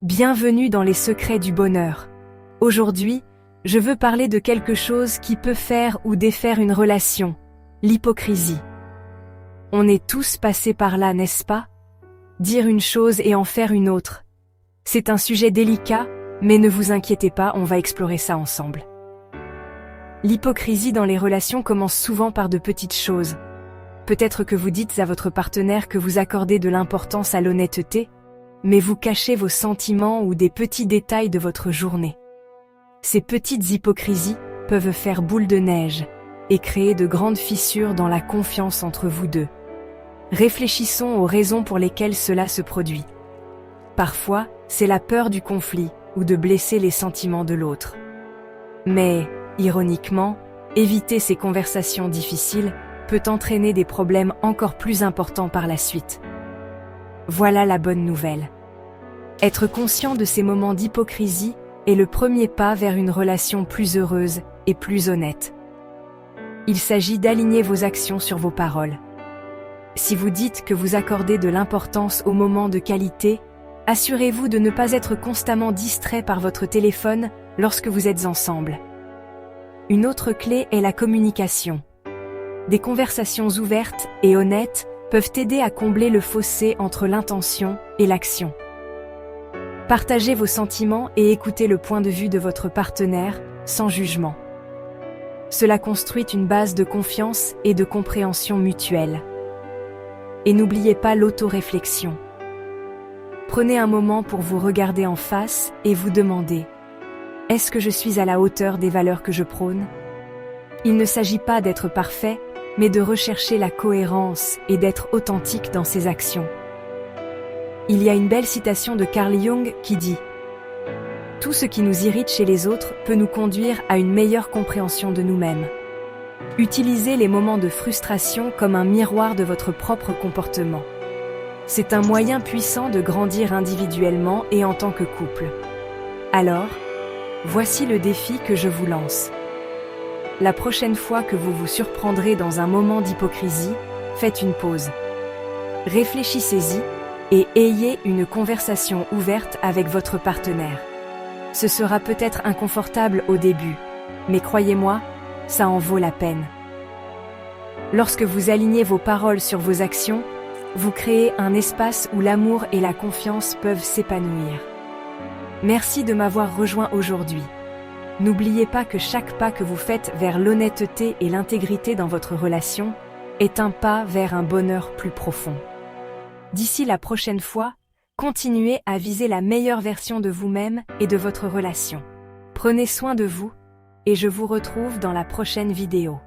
Bienvenue dans les secrets du bonheur. Aujourd'hui, je veux parler de quelque chose qui peut faire ou défaire une relation, l'hypocrisie. On est tous passés par là, n'est-ce pas? Dire une chose et en faire une autre. C'est un sujet délicat, mais ne vous inquiétez pas, on va explorer ça ensemble. L'hypocrisie dans les relations commence souvent par de petites choses. Peut-être que vous dites à votre partenaire que vous accordez de l'importance à l'honnêteté, mais vous cachez vos sentiments ou des petits détails de votre journée. Ces petites hypocrisies peuvent faire boule de neige et créer de grandes fissures dans la confiance entre vous deux. Réfléchissons aux raisons pour lesquelles cela se produit. Parfois, c'est la peur du conflit ou de blesser les sentiments de l'autre. Mais, ironiquement, éviter ces conversations difficiles peut entraîner des problèmes encore plus importants par la suite. Voilà la bonne nouvelle. Être conscient de ces moments d'hypocrisie est le premier pas vers une relation plus heureuse et plus honnête. Il s'agit d'aligner vos actions sur vos paroles. Si vous dites que vous accordez de l'importance aux moments de qualité, assurez-vous de ne pas être constamment distrait par votre téléphone lorsque vous êtes ensemble. Une autre clé est la communication. Des conversations ouvertes et honnêtes peuvent aider à combler le fossé entre l'intention et l'action. Partagez vos sentiments et écoutez le point de vue de votre partenaire sans jugement. Cela construit une base de confiance et de compréhension mutuelle. Et n'oubliez pas l'autoréflexion. Prenez un moment pour vous regarder en face et vous demander: est-ce que je suis à la hauteur des valeurs que je prône? Il ne s'agit pas d'être parfait, mais de rechercher la cohérence et d'être authentique dans ses actions. Il y a une belle citation de Carl Jung qui dit « Tout ce qui nous irrite chez les autres peut nous conduire à une meilleure compréhension de nous-mêmes. » Utilisez les moments de frustration comme un miroir de votre propre comportement. C'est un moyen puissant de grandir individuellement et en tant que couple. Alors, voici le défi que je vous lance. La prochaine fois que vous vous surprendrez dans un moment d'hypocrisie, faites une pause. Réfléchissez-y et ayez une conversation ouverte avec votre partenaire. Ce sera peut-être inconfortable au début, mais croyez-moi, ça en vaut la peine. Lorsque vous alignez vos paroles sur vos actions, vous créez un espace où l'amour et la confiance peuvent s'épanouir. Merci de m'avoir rejoint aujourd'hui. N'oubliez pas que chaque pas que vous faites vers l'honnêteté et l'intégrité dans votre relation est un pas vers un bonheur plus profond. D'ici la prochaine fois, continuez à viser la meilleure version de vous-même et de votre relation. Prenez soin de vous, et je vous retrouve dans la prochaine vidéo.